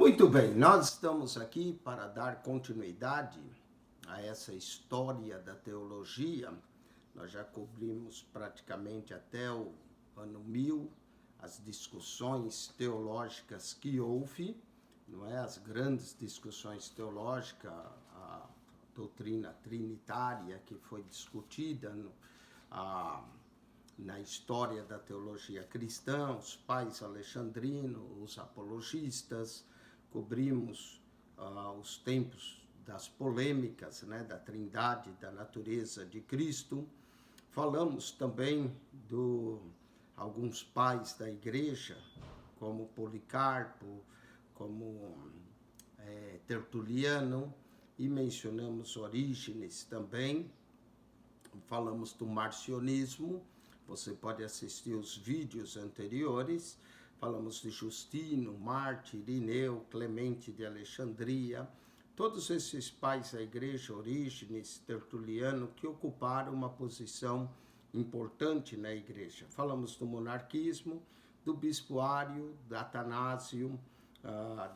Muito bem, nós estamos aqui para dar continuidade a essa história da teologia. Nós já cobrimos praticamente até o ano 1000 as discussões teológicas que houve, não é? As grandes discussões teológicas, a doutrina trinitária que foi discutida na história da teologia cristã, os pais alexandrinos, os apologistas. Cobrimos os tempos das polêmicas, né, da trindade, da natureza de Cristo. Falamos também de alguns pais da igreja, como Policarpo, como Tertuliano, e mencionamos Orígenes também. Falamos do marcionismo, você pode assistir os vídeos anteriores. Falamos de Justino, Marte, Irineu, Clemente de Alexandria, todos esses pais da igreja, Orígenes, Tertuliano, que ocuparam uma posição importante na igreja. Falamos do monarquismo, do bispoário, da Atanásio,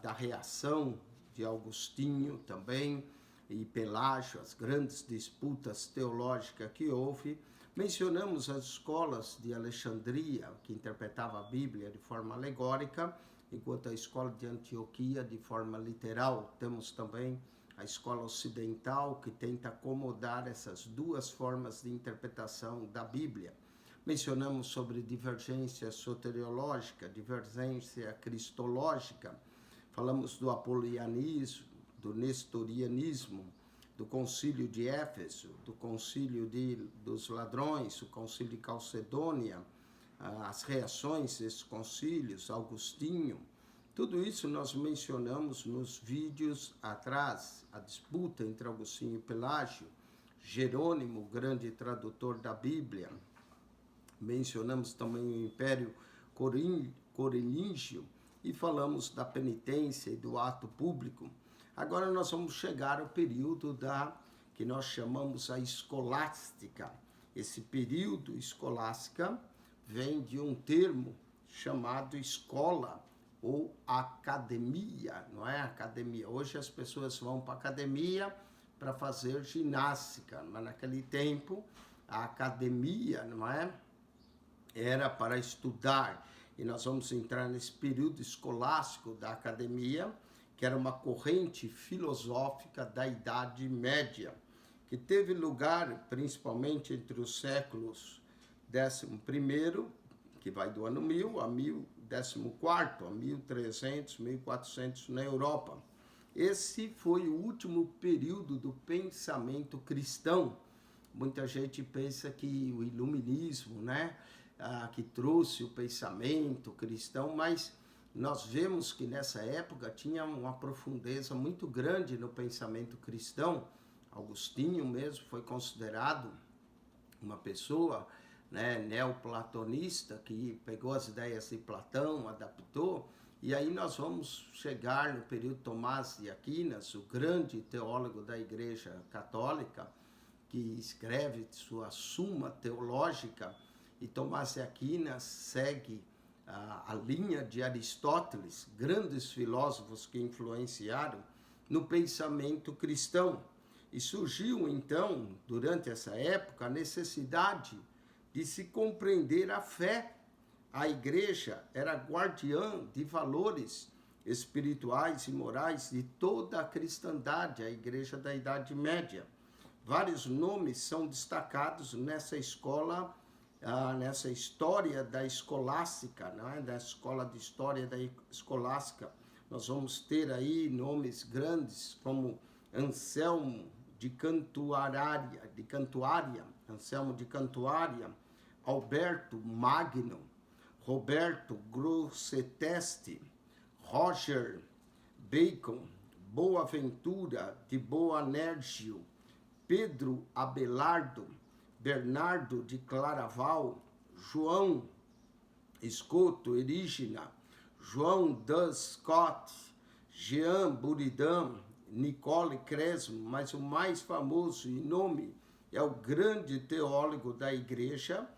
da reação de Agostinho também, e Pelágio, as grandes disputas teológicas que houve. Mencionamos as escolas de Alexandria, que interpretava a Bíblia de forma alegórica, enquanto a escola de Antioquia de forma literal. Temos também a escola ocidental, que tenta acomodar essas duas formas de interpretação da Bíblia. Mencionamos sobre divergência soteriológica, divergência cristológica. Falamos do apolianismo, do nestorianismo, do concílio de Éfeso, do concílio dos ladrões, o concílio de Calcedônia, as reações desses concílios, Agostinho. Tudo isso nós mencionamos nos vídeos atrás, a disputa entre Agostinho e Pelágio, Jerônimo, grande tradutor da Bíblia. Mencionamos também o Império Corinthiano e falamos da penitência e do ato público. Agora nós vamos chegar ao período que nós chamamos a escolástica. Esse período escolástica vem de um termo chamado escola ou academia, não é? Academia. Hoje as pessoas vão para a academia para fazer ginástica, mas naquele tempo a academia, não é? Era para estudar. E nós vamos entrar nesse período escolástico da academia, que era uma corrente filosófica da Idade Média, que teve lugar principalmente entre os séculos XI, que vai do ano 1000, a XIV, a 1300, 1400 na Europa. Esse foi o último período do pensamento cristão. Muita gente pensa que o iluminismo, né, que trouxe o pensamento cristão, mas nós vemos que nessa época tinha uma profundeza muito grande no pensamento cristão. Agostinho mesmo foi considerado uma pessoa, né, neoplatonista, que pegou as ideias de Platão, adaptou, e aí nós vamos chegar no período Tomás de Aquinas, o grande teólogo da Igreja Católica, que escreve sua Suma Teológica, e Tomás de Aquinas segue a linha de Aristóteles, grandes filósofos que influenciaram no pensamento cristão. E surgiu, então, durante essa época, a necessidade de se compreender a fé. A igreja era guardiã de valores espirituais e morais de toda a cristandade, a igreja da Idade Média. Vários nomes são destacados nessa escola, nessa história da escolástica, né? Da escola de história da escolástica. Nós vamos ter aí nomes grandes como Anselmo de Cantuária, Anselmo de Cantuária, Alberto Magno, Roberto Grosseteste, Roger Bacon, Boaventura de Boanergio, Pedro Abelardo, Bernardo de Claraval, João Escoto Erígena, João Duns Scott, Jean Buridan, Nicole Cresmo, mas o mais famoso em nome é o grande teólogo da igreja,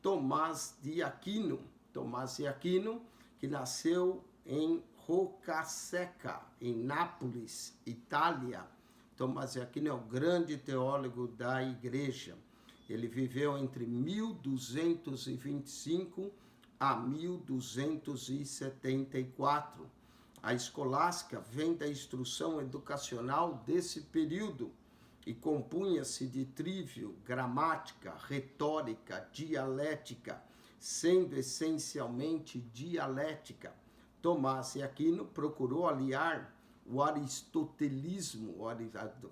Tomás de Aquino. Tomás de Aquino, que nasceu em Roccasecca, em Nápoles, Itália. Tomás de Aquino é o grande teólogo da igreja. Ele viveu entre 1225 a 1274. A escolástica vem da instrução educacional desse período e compunha-se de trívio, gramática, retórica, dialética, sendo essencialmente dialética. Tomás de Aquino procurou aliar o aristotelismo, a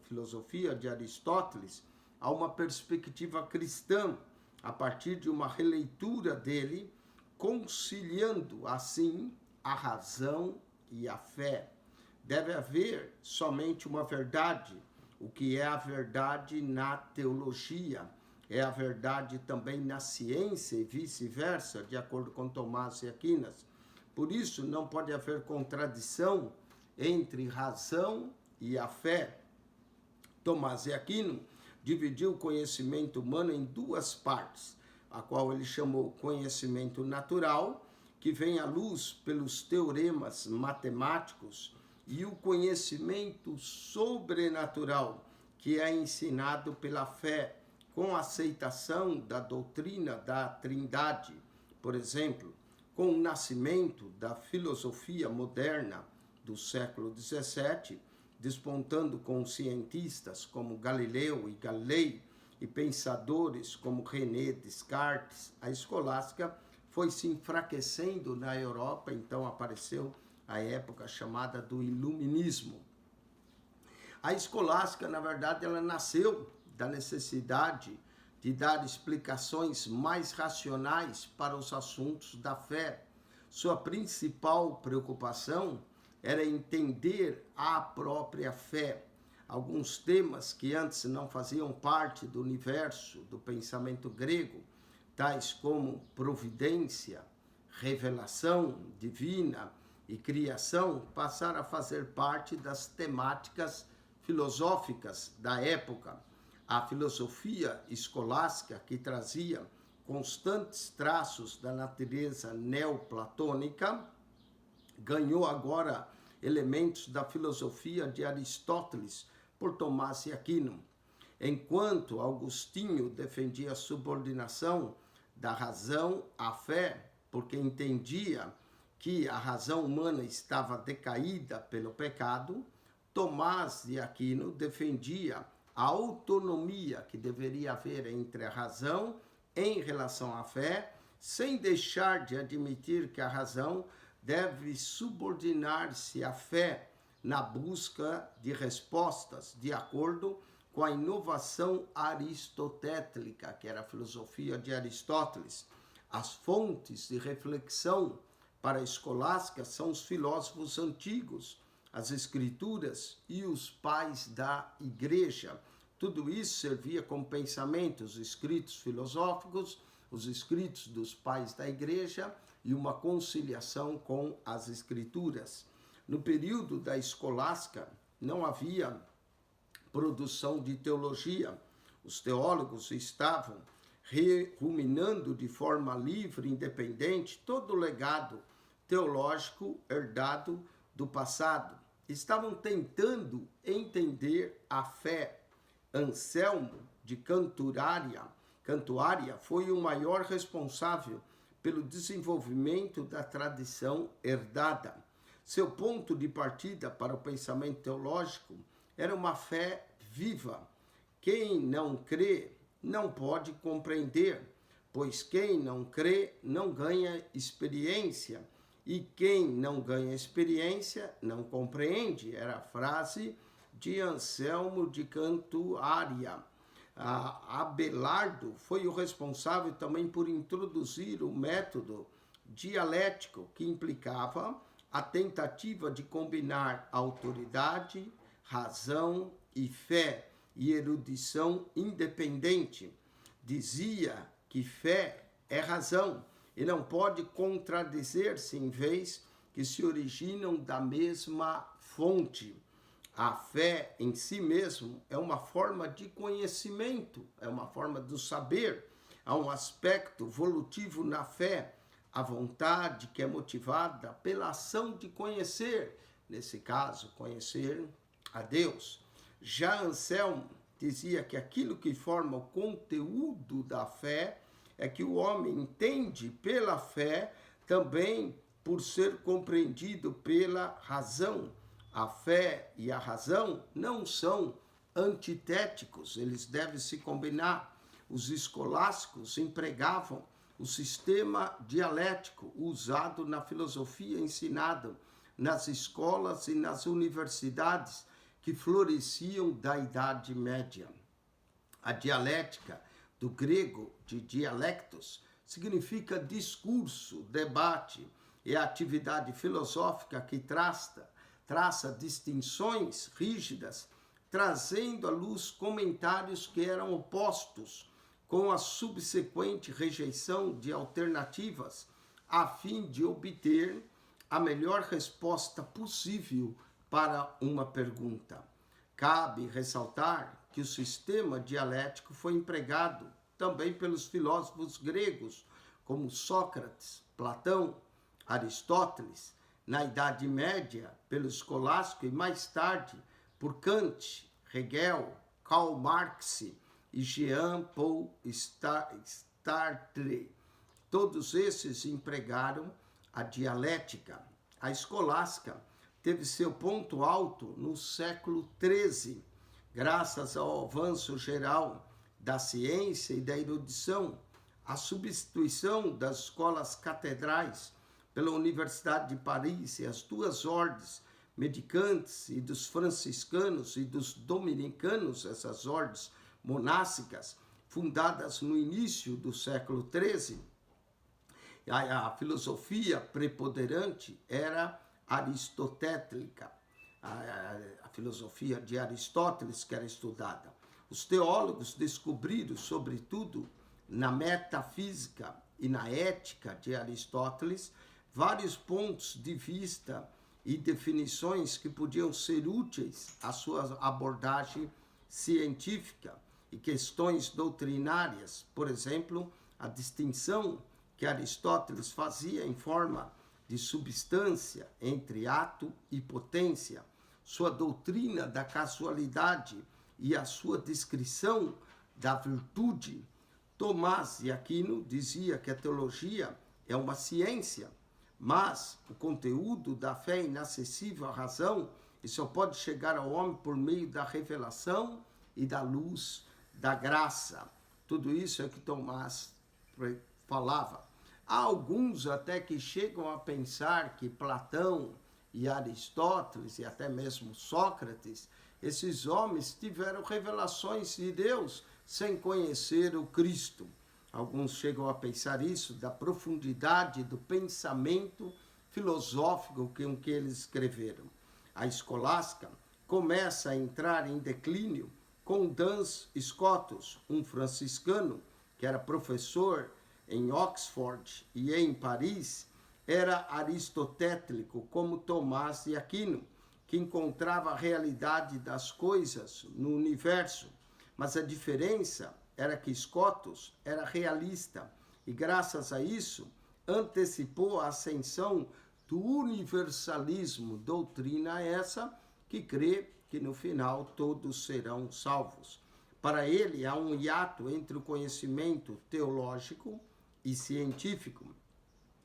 filosofia de Aristóteles, a uma perspectiva cristã, a partir de uma releitura dele, conciliando assim a razão e a fé. Deve haver somente uma verdade. O que é a verdade na teologia é a verdade também na ciência e vice-versa, de acordo com Tomás de Aquino. Por isso, não pode haver contradição entre razão e a fé. Tomás de Aquino dividiu o conhecimento humano em duas partes, a qual ele chamou conhecimento natural, que vem à luz pelos teoremas matemáticos, e o conhecimento sobrenatural, que é ensinado pela fé, com a aceitação da doutrina da Trindade. Por exemplo, com o nascimento da filosofia moderna do século XVII, despontando com cientistas como Galileu e Galilei e pensadores como René Descartes, a escolástica foi se enfraquecendo na Europa, então apareceu a época chamada do Iluminismo. A escolástica, na verdade, ela nasceu da necessidade de dar explicações mais racionais para os assuntos da fé. Sua principal preocupação era entender a própria fé. Alguns temas que antes não faziam parte do universo do pensamento grego, tais como providência, revelação divina e criação, passaram a fazer parte das temáticas filosóficas da época. A filosofia escolástica, que trazia constantes traços da natureza neoplatônica, ganhou agora elementos da filosofia de Aristóteles por Tomás de Aquino. Enquanto Agostinho defendia a subordinação da razão à fé, porque entendia que a razão humana estava decaída pelo pecado, Tomás de Aquino defendia a autonomia que deveria haver entre a razão em relação à fé, sem deixar de admitir que a razão deve subordinar-se à fé na busca de respostas, de acordo com a inovação aristotélica, que era a filosofia de Aristóteles. As fontes de reflexão para a escolástica são os filósofos antigos, as escrituras e os pais da igreja. Tudo isso servia como pensamento, os escritos filosóficos, os escritos dos pais da igreja e uma conciliação com as escrituras. No período da escolástica, não havia produção de teologia. Os teólogos estavam ruminando de forma livre e independente todo o legado teológico herdado do passado. Estavam tentando entender a fé. Anselmo de Cantuária foi o maior responsável pelo desenvolvimento da tradição herdada. Seu ponto de partida para o pensamento teológico era uma fé viva. Quem não crê não pode compreender, pois quem não crê não ganha experiência, e quem não ganha experiência não compreende. Era a frase de Anselmo de Cantuária. Abelardo foi o responsável também por introduzir o método dialético, que implicava a tentativa de combinar autoridade, razão e fé e erudição independente. Dizia que fé é razão e não pode contradizer-se, em vez que se originam da mesma fonte. A fé em si mesmo é uma forma de conhecimento, é uma forma do saber. Há um aspecto volutivo na fé, a vontade que é motivada pela ação de conhecer, nesse caso, conhecer a Deus. Já Anselmo dizia que aquilo que forma o conteúdo da fé é que o homem entende pela fé também por ser compreendido pela razão. A fé e a razão não são antitéticos, eles devem se combinar. Os escolásticos empregavam o sistema dialético usado na filosofia ensinada nas escolas e nas universidades que floresciam da Idade Média. A dialética, do grego de dialectos, significa discurso, debate, é a atividade filosófica que traça distinções rígidas, trazendo à luz comentários que eram opostos, com a subsequente rejeição de alternativas, a fim de obter a melhor resposta possível para uma pergunta. Cabe ressaltar que o sistema dialético foi empregado também pelos filósofos gregos, como Sócrates, Platão, Aristóteles, na Idade Média, pelo escolástico e mais tarde por Kant, Hegel, Karl Marx e Jean-Paul Sartre. Todos esses empregaram a dialética. A escolástica teve seu ponto alto no século XIII, graças ao avanço geral da ciência e da erudição, a substituição das escolas catedrais pela Universidade de Paris e as duas ordens mendicantes e dos franciscanos e dos dominicanos, essas ordens monásticas, fundadas no início do século XIII, a filosofia preponderante era aristotélica, a filosofia de Aristóteles que era estudada. Os teólogos descobriram, sobretudo, na metafísica e na ética de Aristóteles, vários pontos de vista e definições que podiam ser úteis à sua abordagem científica e questões doutrinárias. Por exemplo, a distinção que Aristóteles fazia em forma de substância entre ato e potência, sua doutrina da casualidade e a sua descrição da virtude. Tomás de Aquino dizia que a teologia é uma ciência, mas o conteúdo da fé é inacessível à razão e só pode chegar ao homem por meio da revelação e da luz da graça. Tudo isso é o que Tomás falava. Há alguns até que chegam a pensar que Platão e Aristóteles e até mesmo Sócrates, esses homens tiveram revelações de Deus sem conhecer o Cristo. Alguns chegam a pensar isso, da profundidade do pensamento filosófico com que eles escreveram. A escolástica começa a entrar em declínio com Duns Scotus, um franciscano que era professor em Oxford e em Paris, era aristotélico como Tomás de Aquino, que encontrava a realidade das coisas no universo. Mas a diferença era que Scotus era realista e, graças a isso, antecipou a ascensão do universalismo, doutrina essa que crê que no final todos serão salvos. Para ele, há um hiato entre o conhecimento teológico e científico.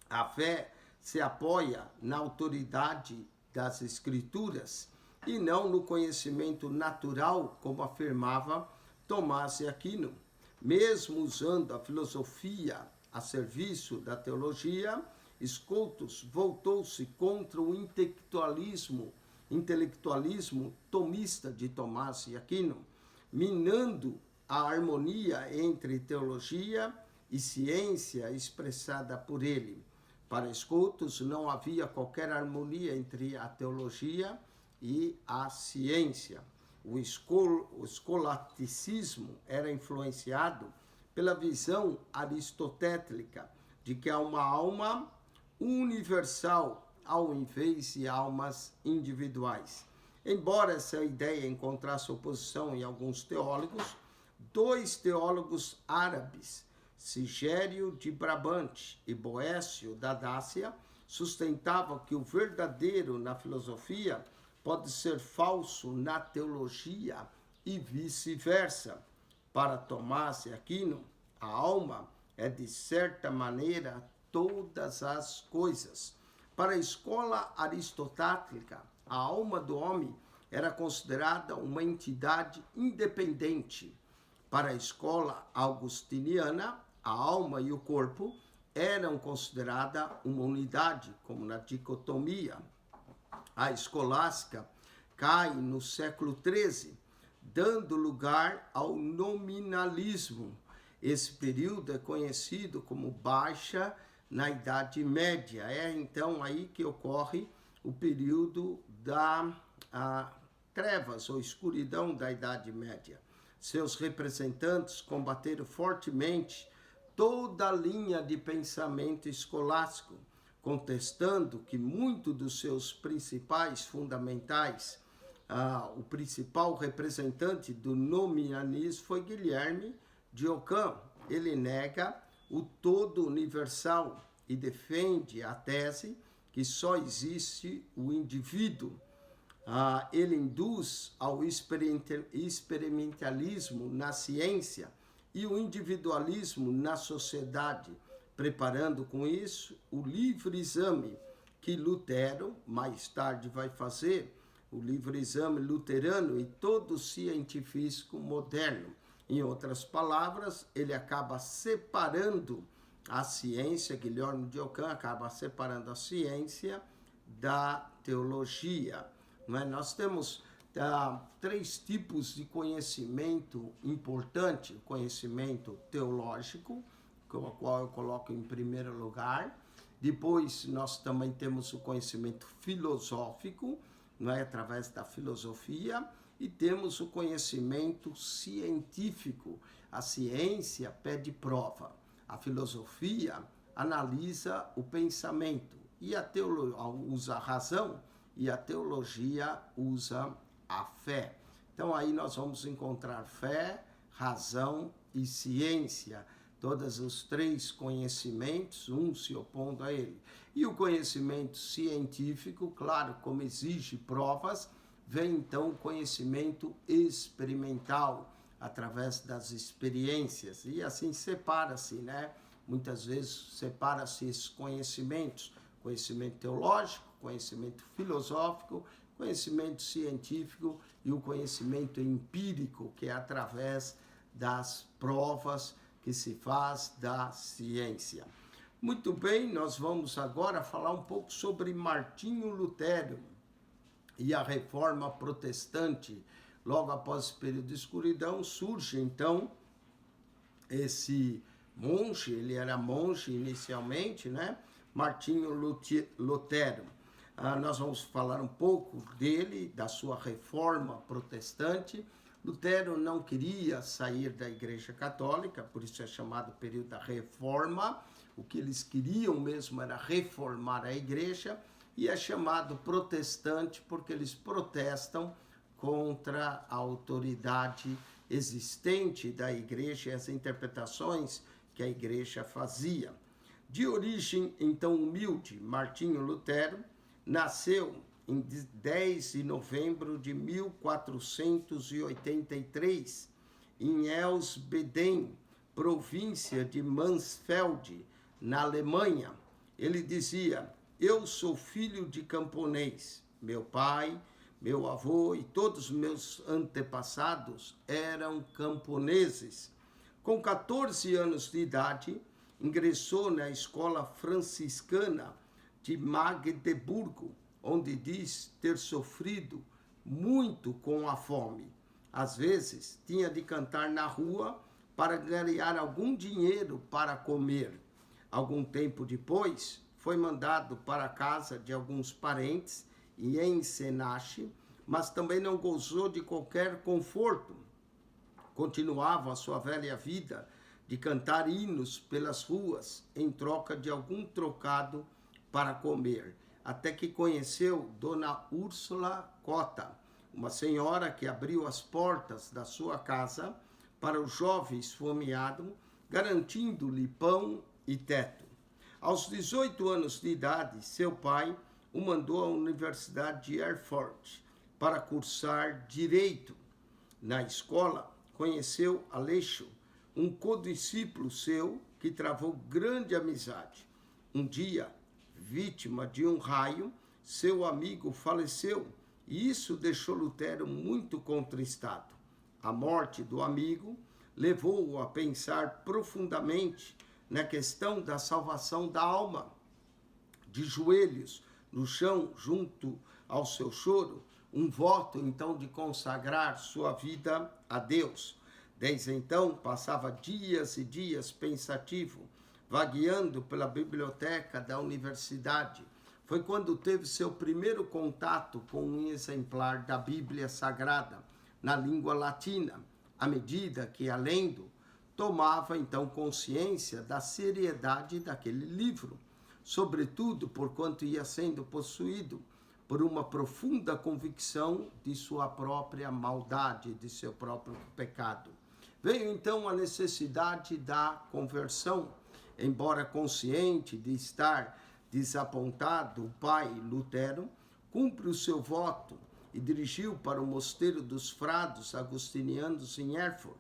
A fé se apoia na autoridade das Escrituras e não no conhecimento natural, como afirmava Tomás de Aquino. Mesmo usando a filosofia a serviço da teologia, Scotus voltou-se contra o intelectualismo tomista de Tomás de Aquino, minando a harmonia entre teologia e ciência expressada por ele. Para Scotus não havia qualquer harmonia entre a teologia e a ciência. O escolasticismo era influenciado pela visão aristotélica de que há uma alma universal ao invés de almas individuais. Embora essa ideia encontrasse oposição em alguns teólogos, dois teólogos árabes Sigério de Brabante e Boécio da Dácia sustentavam que o verdadeiro na filosofia pode ser falso na teologia e vice-versa. Para Tomás de Aquino, a alma é, de certa maneira, todas as coisas. Para a escola aristotélica, a alma do homem era considerada uma entidade independente. Para a escola augustiniana, a alma e o corpo eram consideradas uma unidade, como na dicotomia. A escolástica cai no século XIII, dando lugar ao nominalismo. Esse período é conhecido como Baixa na Idade Média. É então aí que ocorre o período da trevas ou escuridão da Idade Média. Seus representantes combateram fortemente toda a linha de pensamento escolástico, contestando que muito dos seus principais fundamentais, o principal representante do nominalismo foi Guilherme de Ockham. Ele nega o todo universal e defende a tese que só existe o indivíduo. Ele induz ao experimentalismo na ciência e o individualismo na sociedade, preparando com isso o livre exame que Lutero mais tarde vai fazer, o livre exame luterano e todo científico moderno. Em outras palavras, ele acaba separando a ciência, Guilherme de Ockham acaba separando a ciência da teologia. Nós temos três tipos de conhecimento importante: o conhecimento teológico, com o qual eu coloco em primeiro lugar. Depois nós também temos o conhecimento filosófico, através da filosofia, e temos o conhecimento científico. A ciência pede prova, a filosofia analisa o pensamento, e a teologia usa a razão, e a teologia usa a fé. Então aí nós vamos encontrar fé, razão e ciência, todos os três conhecimentos, um se opondo a ele. E o conhecimento científico, claro, como exige provas, vem então o conhecimento experimental, através das experiências, e assim separa-se, Muitas vezes separa-se esses conhecimentos: conhecimento teológico, conhecimento filosófico, conhecimento científico e o conhecimento empírico, que é através das provas que se faz da ciência. Muito bem, nós vamos agora falar um pouco sobre Martinho Lutero e a Reforma Protestante. Logo após esse período de escuridão, surge então esse monge, ele era monge inicialmente, Martinho Lutero. Nós vamos falar um pouco dele, da sua reforma protestante. Lutero não queria sair da Igreja Católica, por isso é chamado período da Reforma. O que eles queriam mesmo era reformar a Igreja, e é chamado protestante porque eles protestam contra a autoridade existente da Igreja e as interpretações que a Igreja fazia. De origem, então, humilde, Martinho Lutero nasceu em 10 de novembro de 1483, em Elsbeden, província de Mansfeld, na Alemanha. Ele dizia: eu sou filho de camponês. Meu pai, meu avô e todos os meus antepassados eram camponeses. Com 14 anos de idade, ingressou na escola franciscana de Magdeburgo, onde diz ter sofrido muito com a fome. Às vezes, tinha de cantar na rua para ganhar algum dinheiro para comer. Algum tempo depois, foi mandado para a casa de alguns parentes em Senache, mas também não gozou de qualquer conforto. Continuava a sua velha vida de cantar hinos pelas ruas em troca de algum trocado para comer, até que conheceu Dona Úrsula Cota, uma senhora que abriu as portas da sua casa para o jovem esfomeado garantindo-lhe pão e teto. Aos 18 anos de idade, seu pai o mandou à Universidade de Erfurt para cursar Direito. Na escola, conheceu Aleixo, um condiscípulo seu que travou grande amizade. Um dia, vítima de um raio, seu amigo faleceu e isso deixou Lutero muito contristado. A morte do amigo levou-o a pensar profundamente na questão da salvação da alma. De joelhos no chão, junto ao seu choro, um voto então de consagrar sua vida a Deus. Desde então passava dias e dias pensativo, vagueando pela biblioteca da universidade. Foi quando teve seu primeiro contato com um exemplar da Bíblia Sagrada, na língua latina, à medida que a lendo, tomava então consciência da seriedade daquele livro, sobretudo por quanto ia sendo possuído por uma profunda convicção de sua própria maldade, de seu próprio pecado. Veio então a necessidade da conversão. Embora consciente de estar desapontado, o pai Lutero cumpre o seu voto e dirigiu para o mosteiro dos frados agostinianos em Erfurt.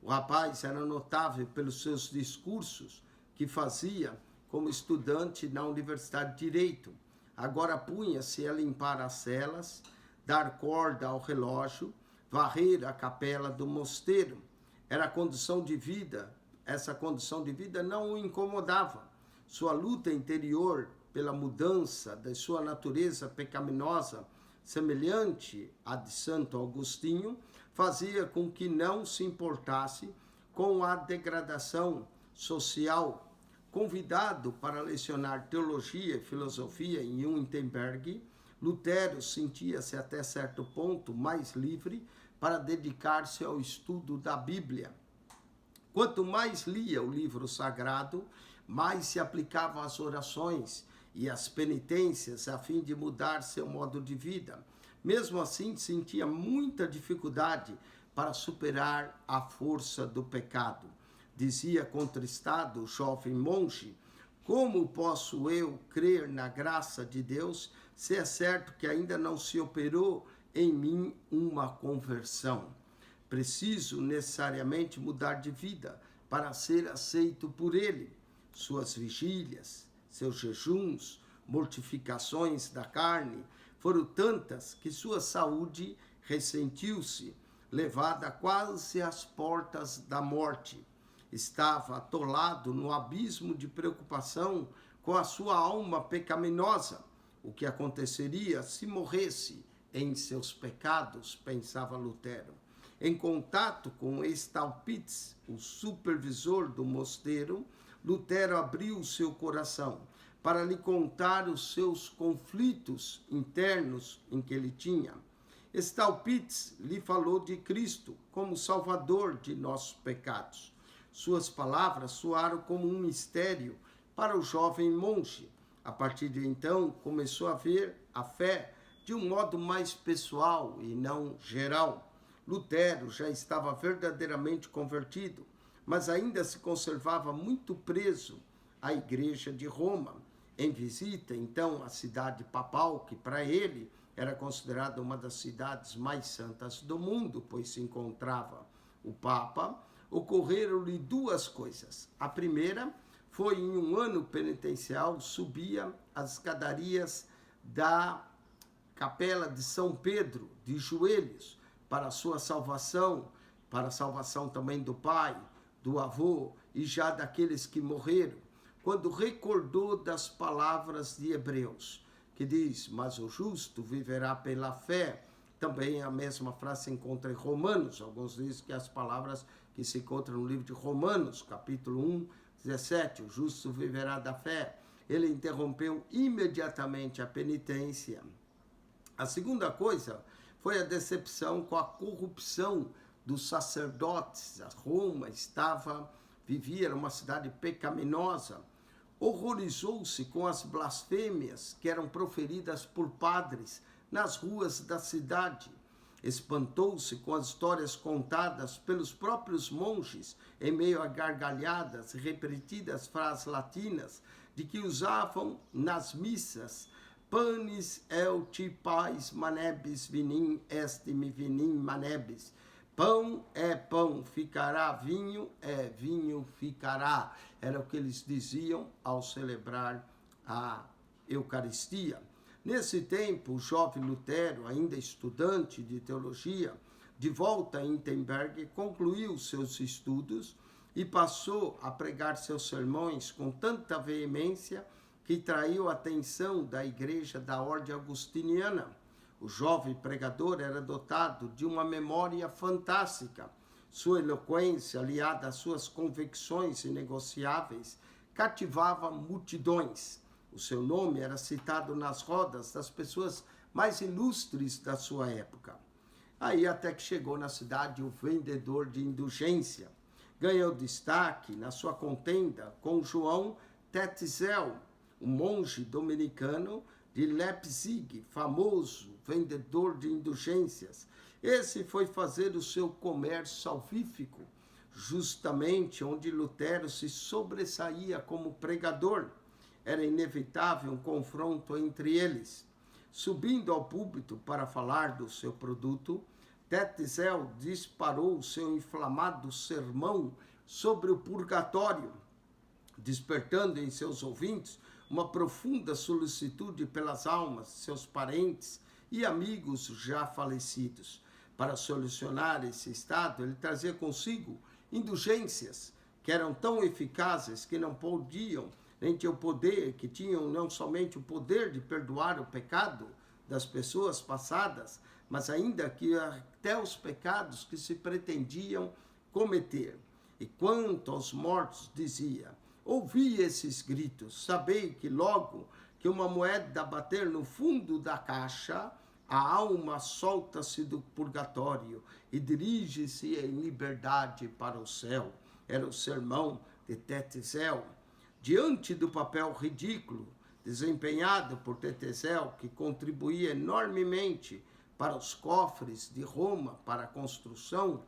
O rapaz era notável pelos seus discursos que fazia como estudante na Universidade de Direito. Agora punha-se a limpar as celas, dar corda ao relógio, varrer a capela do mosteiro. Era a condição de vida. Essa condição de vida não o incomodava. Sua luta interior pela mudança de sua natureza pecaminosa, semelhante à de Santo Agostinho, fazia com que não se importasse com a degradação social. Convidado para lecionar teologia e filosofia em Wittenberg, Lutero sentia-se até certo ponto mais livre para dedicar-se ao estudo da Bíblia. Quanto mais lia o livro sagrado, mais se aplicava às orações e às penitências a fim de mudar seu modo de vida. Mesmo assim, sentia muita dificuldade para superar a força do pecado. Dizia contristado o jovem monge: como posso eu crer na graça de Deus se é certo que ainda não se operou em mim uma conversão? Preciso necessariamente mudar de vida para ser aceito por ele. Suas vigílias, seus jejuns, mortificações da carne foram tantas que sua saúde ressentiu-se, levada quase às portas da morte. Estava atolado no abismo de preocupação com a sua alma pecaminosa. O que aconteceria se morresse em seus pecados, pensava Lutero. Em contato com Staupitz, o supervisor do mosteiro, Lutero abriu seu coração para lhe contar os seus conflitos internos em que ele tinha. Staupitz lhe falou de Cristo como Salvador de nossos pecados. Suas palavras soaram como um mistério para o jovem monge. A partir de então, começou a ver a fé de um modo mais pessoal e não geral. Lutero já estava verdadeiramente convertido, mas ainda se conservava muito preso à Igreja de Roma. Em visita, então, à cidade papal, que para ele era considerada uma das cidades mais santas do mundo, pois se encontrava o Papa, ocorreram-lhe duas coisas. A primeira foi em um ano penitencial, subia as escadarias da Capela de São Pedro, de joelhos, para a sua salvação, para a salvação também do pai, do avô e já daqueles que morreram, quando recordou das palavras de Hebreus, que diz: mas o justo viverá pela fé. Também a mesma frase se encontra em Romanos. Alguns dizem que as palavras que se encontram no livro de Romanos, capítulo 1, 17, o justo viverá da fé. Ele interrompeu imediatamente a penitência. A segunda coisa foi a decepção com a corrupção dos sacerdotes. A Roma vivia uma cidade pecaminosa. Horrorizou-se com as blasfêmias que eram proferidas por padres nas ruas da cidade. espantou-se com as histórias contadas pelos próprios monges em meio a gargalhadas e repetidas frases latinas de que usavam nas missas: panis euti pais manebis vinim est me vinim manebis. Pão é pão, ficará vinho, é vinho, ficará. Era o que eles diziam ao celebrar a Eucaristia. Nesse tempo, o jovem Lutero, ainda estudante de teologia, de volta a Wittenberg, concluiu seus estudos e passou a pregar seus sermões com tanta veemência que traiu a atenção da igreja da ordem agustiniana. O jovem pregador era dotado de uma memória fantástica. Sua eloquência, aliada às suas convicções inegociáveis, cativava multidões. O seu nome era citado nas rodas das pessoas mais ilustres da sua época. Aí até que chegou na cidade o vendedor de indulgência. Ganhou destaque na sua contenda com João Tetzel, um monge dominicano de Leipzig, famoso vendedor de indulgências. Esse foi fazer o seu comércio salvífico, justamente onde Lutero se sobressaía como pregador. Era inevitável um confronto entre eles. Subindo ao púlpito para falar do seu produto, Tetzel disparou o seu inflamado sermão sobre o purgatório, despertando em seus ouvintes uma profunda solicitude pelas almas, seus parentes e amigos já falecidos. Para solucionar esse estado, ele trazia consigo indulgências que eram tão eficazes que não podiam, nem tinham poder, que tinham não somente o poder de perdoar o pecado das pessoas passadas, mas ainda que até os pecados que se pretendiam cometer. E quanto aos mortos, dizia: ouvi esses gritos, sabei que logo que uma moeda bater no fundo da caixa, a alma solta-se do purgatório e dirige-se em liberdade para o céu. Era o sermão de Tetzel. Diante do papel ridículo desempenhado por Tetzel, que contribuía enormemente para os cofres de Roma, para a construção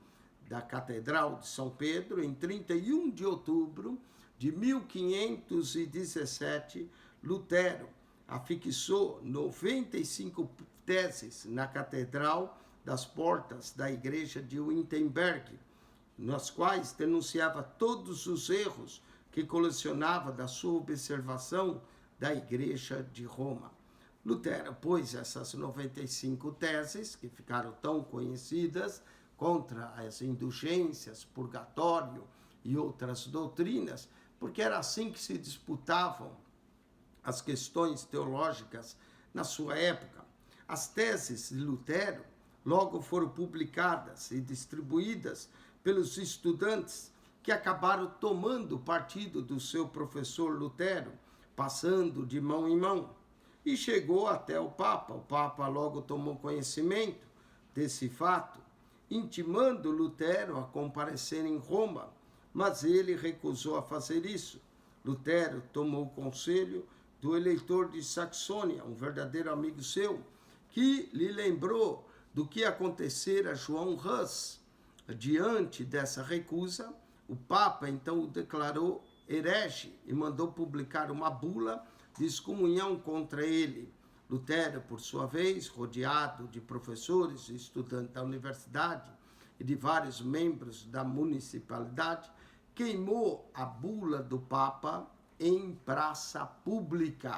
da Catedral de São Pedro, em 31 de outubro de 1517, Lutero afixou 95 teses na Catedral das Portas da Igreja de Wittenberg, nas quais denunciava todos os erros que colecionava da sua observação da Igreja de Roma. Lutero pôs essas 95 teses, que ficaram tão conhecidas, contra as indulgências, purgatório e outras doutrinas, porque era assim que se disputavam as questões teológicas na sua época. As teses de Lutero logo foram publicadas e distribuídas pelos estudantes que acabaram tomando partido do seu professor Lutero, passando de mão em mão, e chegou até o Papa. O Papa logo tomou conhecimento desse fato, intimando Lutero a comparecer em Roma, mas ele recusou a fazer isso. Lutero tomou o conselho do eleitor de Saxônia, um verdadeiro amigo seu, que lhe lembrou do que acontecera a João Hus. Diante dessa recusa, o Papa então o declarou herege e mandou publicar uma bula de excomunhão contra ele. Lutero, por sua vez, rodeado de professores e estudantes da universidade e de vários membros da municipalidade, queimou a bula do Papa em praça pública.